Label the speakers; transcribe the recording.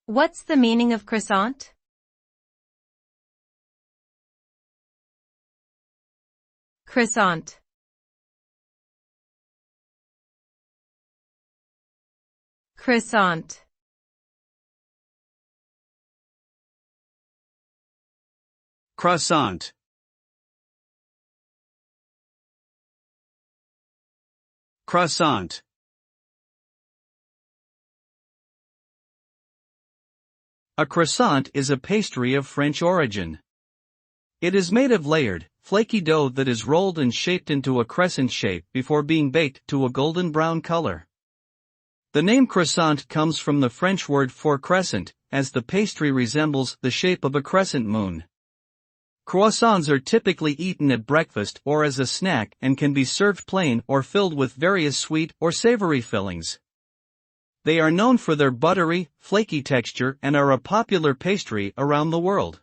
Speaker 1: What's the meaning of croissant? Croissant. Croissant.
Speaker 2: Croissant. Croissant. A croissant is a pastry of French origin. It is made of layered, flaky dough that is rolled and shaped into a crescent shape before being baked to a golden brown color. The name croissant comes from the French word for crescent, as the pastry resembles the shape of a crescent moon. Croissants are typically eaten at breakfast or as a snack and can be served plain or filled with various sweet or savory fillings. They are known for their buttery, flaky texture and are a popular pastry around the world.